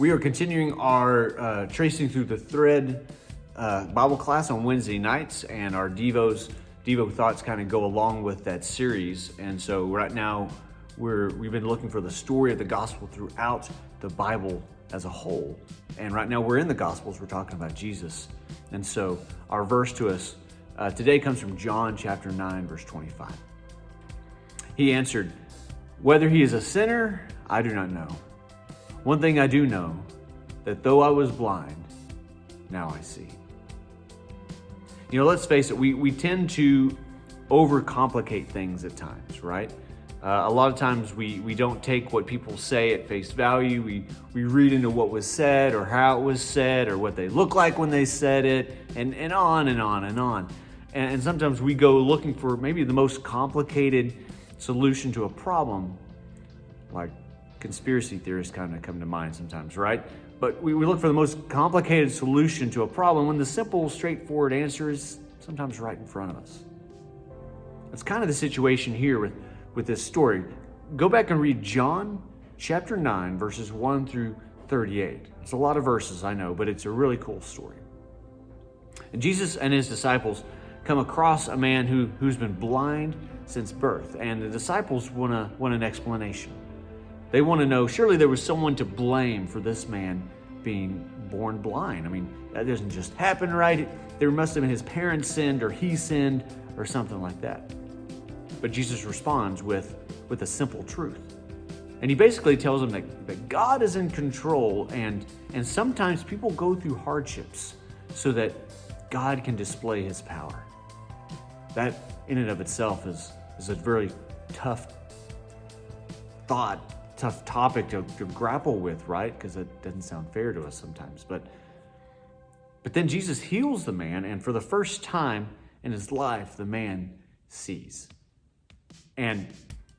We are continuing our tracing through the thread Bible class on Wednesday nights, and our Devo thoughts kind of go along with that series. And so right now we've been looking for the story of the gospel throughout the Bible as a whole. And right now we're in the Gospels, we're talking about Jesus. And so our verse to us today comes from John chapter 9, verse 25. He answered, "Whether he is a sinner, I do not know. One thing I do know, that though I was blind, now I see." You know, let's face it, we tend to overcomplicate things at times, right? A lot of times we don't take what people say at face value. We read into what was said or how it was said or what they look like when they said it, and on and on and on. And sometimes we go looking for maybe the most complicated solution to a problem, like conspiracy theorists kind of come to mind sometimes, right? But we look for the most complicated solution to a problem when the simple, straightforward answer is sometimes right in front of us. That's kind of the situation here with this story. Go back and read John chapter 9, verses 1 through 38. It's a lot of verses, I know, but it's a really cool story. And Jesus and his disciples come across a man who's been blind since birth, and the disciples want an explanation. They want to know, surely there was someone to blame for this man being born blind. I mean, that doesn't just happen, right? There must have been his parents sinned, or he sinned, or something like that. But Jesus responds with a simple truth. And he basically tells them that God is in control, and sometimes people go through hardships so that God can display his power. That in and of itself is a very tough topic to grapple with, right? Because it doesn't sound fair to us sometimes. But then Jesus heals the man, and for the first time in his life, the man sees. And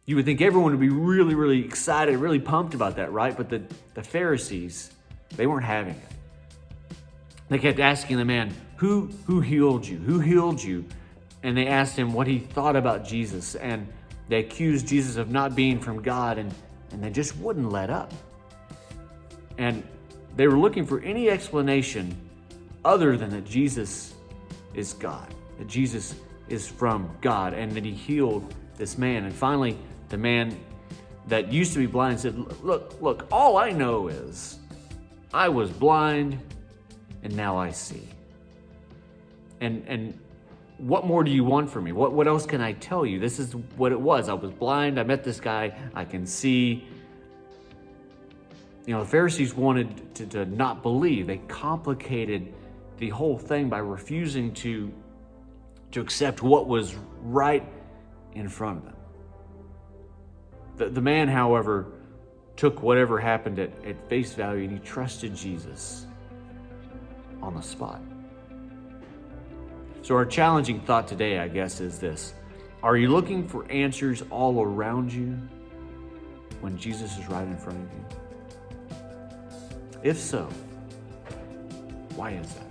you would think everyone would be really, really excited, really pumped about that, right? But the Pharisees, they weren't having it. They kept asking the man, who healed you? Who healed you? And they asked him what he thought about Jesus, and they accused Jesus of not being from God, and they just wouldn't let up. And they were looking for any explanation other than that Jesus is God, that Jesus is from God, and that he healed this man. And finally, the man that used to be blind said, look, all I know is I was blind and now I see. And what more do you want from me? What else can I tell you? This is what it was. I was blind. I met this guy. I can see. You know, the Pharisees wanted to not believe. They complicated the whole thing by refusing to accept what was right in front of them. The man, however, took whatever happened at face value, and he trusted Jesus on the spot. So our challenging thought today, I guess, is this. Are you looking for answers all around you when Jesus is right in front of you? If so, why is that?